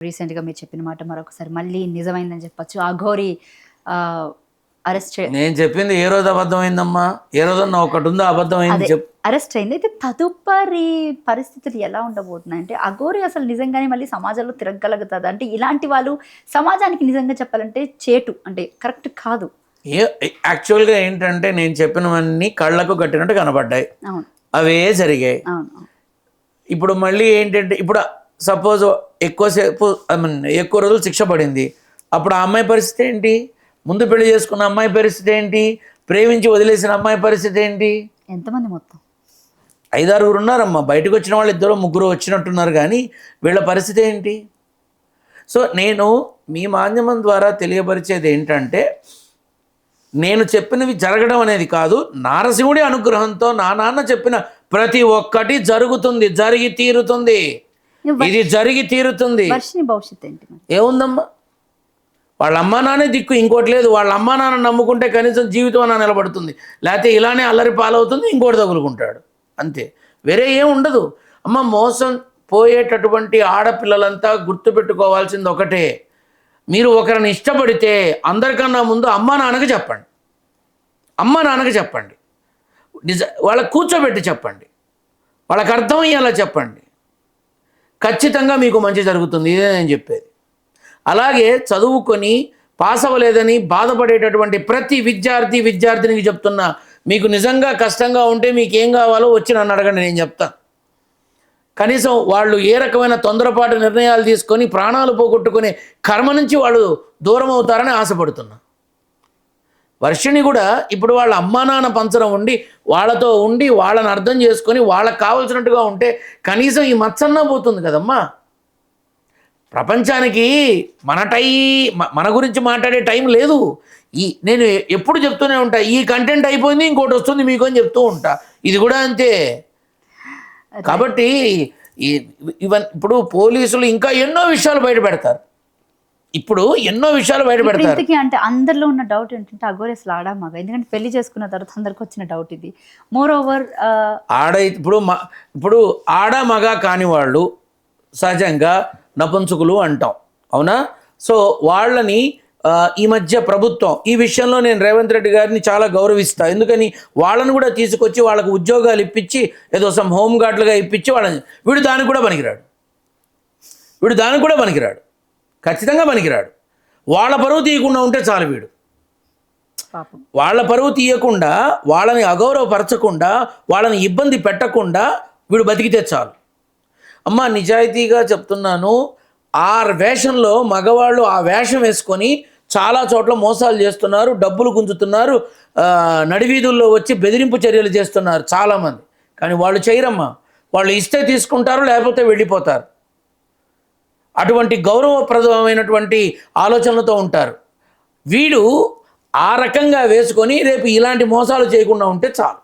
రీసెంట్‌గా మీరు చెప్పిన మాట మరొకసారి మళ్ళీ నిజమైందని చెప్పొచ్చు. అఘోరి అరెస్ట్ నేను చెప్పింది ఏ రోజు అబద్ధమైందమ్మా? ఏ రోజన్నా ఒకటుందా అబద్ధమైంది చెప్పు. అరెస్ట్ అయింది. అయితే తదుపరి పరిస్థితులు ఎలా ఉండబోతున్నాయంటే అఘోరి అసలు నిజంగానే మళ్ళీ సమాజంలో తిరగగలుగుతదా? అంటే ఇలాంటి వాళ్ళు సమాజానికి నిజంగా చెప్పాలంటే చేటు అంటే కరెక్ట్ కాదు. యాక్చువల్‌గా ఏంటంటే నేను చెప్పినవన్నీ కళ్ళకు కట్టినట్టు కనపడ్డాయి. అవును. అవే జరిగాయి. అవును. ఇప్పుడు మళ్ళీ ఏంటంటే ఇప్పుడు సపోజ్ ఎక్కువ రోజులు శిక్ష పడింది. అప్పుడు ఆ అమ్మాయి పరిస్థితి ఏంటి? ముందు పెళ్లి చేసుకున్న అమ్మాయి పరిస్థితి ఏంటి? ప్రేమించి వదిలేసిన అమ్మాయి పరిస్థితి ఏంటి? ఎంతమంది మొత్తం? 5, 6 ఉన్నారమ్మా. బయటకు వచ్చిన వాళ్ళు 2, 3 వచ్చినట్టున్నారు, కానీ వీళ్ళ పరిస్థితి ఏంటి? సో నేను మీ మాధ్యమం ద్వారా తెలియపరిచేది ఏంటంటే, నేను చెప్పినవి జరగడం అనేది కాదు, నారసింహుడి అనుగ్రహంతో నా నాన్న చెప్పిన ప్రతి ఒక్కటి జరుగుతుంది, జరిగి తీరుతుంది. ఇది జరిగి తీరుతుంది. భవిష్యత్తు ఏంటి? ఏముందమ్మా, వాళ్ళ అమ్మా నాన్నే దిక్కు, ఇంకోటి లేదు. వాళ్ళ అమ్మా నాన్న నమ్ముకుంటే కనీసం జీవితం అన్న నిలబడుతుంది, లేకపోతే ఇలానే అల్లరి పాలవుతుంది, ఇంకోటి తగులుకుంటాడు, అంతే. వేరే ఏం ఉండదు అమ్మ. మోసం పోయేటటువంటి ఆడపిల్లలంతా గుర్తుపెట్టుకోవాల్సింది ఒకటే, మీరు ఒకరిని ఇష్టపడితే అందరికన్నా ముందు అమ్మా నాన్నకి చెప్పండి. అమ్మా నాన్నకి చెప్పండి, వాళ్ళకి కూర్చోబెట్టి చెప్పండి, వాళ్ళకి అర్థమయ్యేలా చెప్పండి. ఖచ్చితంగా మీకు మంచి జరుగుతుంది, ఇదే నేను చెప్పేది. అలాగే చదువుకొని పాస్ అవ్వలేదని బాధపడేటటువంటి ప్రతి విద్యార్థినికి చెప్తున్నా, మీకు నిజంగా కష్టంగా ఉంటే మీకు ఏం కావాలో వచ్చి నన్ను అడగండి, నేను చెప్తాను. కనీసం వాళ్ళు ఏ రకమైన తొందరపాటు నిర్ణయాలు తీసుకొని ప్రాణాలు పోగొట్టుకునే కర్మ నుంచి వాళ్ళు దూరం అవుతారని ఆశపడుతున్నా. వర్షిణి కూడా ఇప్పుడు వాళ్ళ అమ్మా నాన్న పంచరం ఉండి వాళ్ళతో ఉండి వాళ్ళని అర్థం చేసుకొని వాళ్ళకి కావాల్సినట్టుగా ఉంటే కనీసం ఈ మచ్చన్నా పోతుంది కదమ్మా. ప్రపంచానికి మన గురించి మాట్లాడే టైం లేదు. నేను ఎప్పుడు చెప్తూనే ఉంటా, ఈ కంటెంట్ అయిపోయింది ఇంకోటి వస్తుంది మీకు అని చెప్తూ ఉంటా. ఇది కూడా అంతే. కాబట్టి ఇప్పుడు పోలీసులు ఇంకా ఎన్నో విషయాలు బయట పెడతారు. అంటే అందరిలో ఉన్న డౌట్ ఏంటంటే అఘోరి అసలు ఆడా మగ? ఎందుకంటే పెళ్లి చేసుకున్న తర్వాత అందరికి వచ్చిన డౌట్ ఇది. మోర్ ఓవర్ ఇప్పుడు ఆడ మగ కాని వాళ్ళు సహజంగా నపుంసకులు అంటాం, అవునా? సో వాళ్ళని ఈ మధ్య ప్రభుత్వం ఈ విషయంలో నేను రేవంత్ రెడ్డి గారిని చాలా గౌరవిస్తా. ఎందుకని వాళ్ళని కూడా తీసుకొచ్చి వాళ్ళకు ఉద్యోగాలు ఇప్పించి ఏదో సమ్ హోమ్ గార్డులుగా ఇప్పించి వీడు దానికి కూడా పనికిరాడు, ఖచ్చితంగా పనికిరాడు. వాళ్ళ పరువు తీయకుండా ఉంటే చాలు. వీడు వాళ్ళ పరువు తీయకుండా, వాళ్ళని అగౌరవపరచకుండా, వాళ్ళని ఇబ్బంది పెట్టకుండా వీడు బతికితే చాలు. అమ్మ నిజాయితీగా చెప్తున్నాను, ఆ వేషంలో మగవాళ్ళు ఆ వేషం వేసుకొని చాలా చోట్ల మోసాలు చేస్తున్నారు, డబ్బులు గుంజుతున్నారు, నడివీధుల్లో వచ్చి బెదిరింపు చర్యలు చేస్తున్నారు చాలామంది. కానీ వాళ్ళు చేయరమ్మా. వాళ్ళు ఇస్తే తీసుకుంటారు, లేకపోతే వెళ్ళిపోతారు. అటువంటి గౌరవప్రదమైనటువంటి ఆలోచనలతో ఉంటారు. వీడు ఆ రకంగా వేసుకొని రేపు ఇలాంటి మోసాలు చేయకుండా ఉంటే చాలు.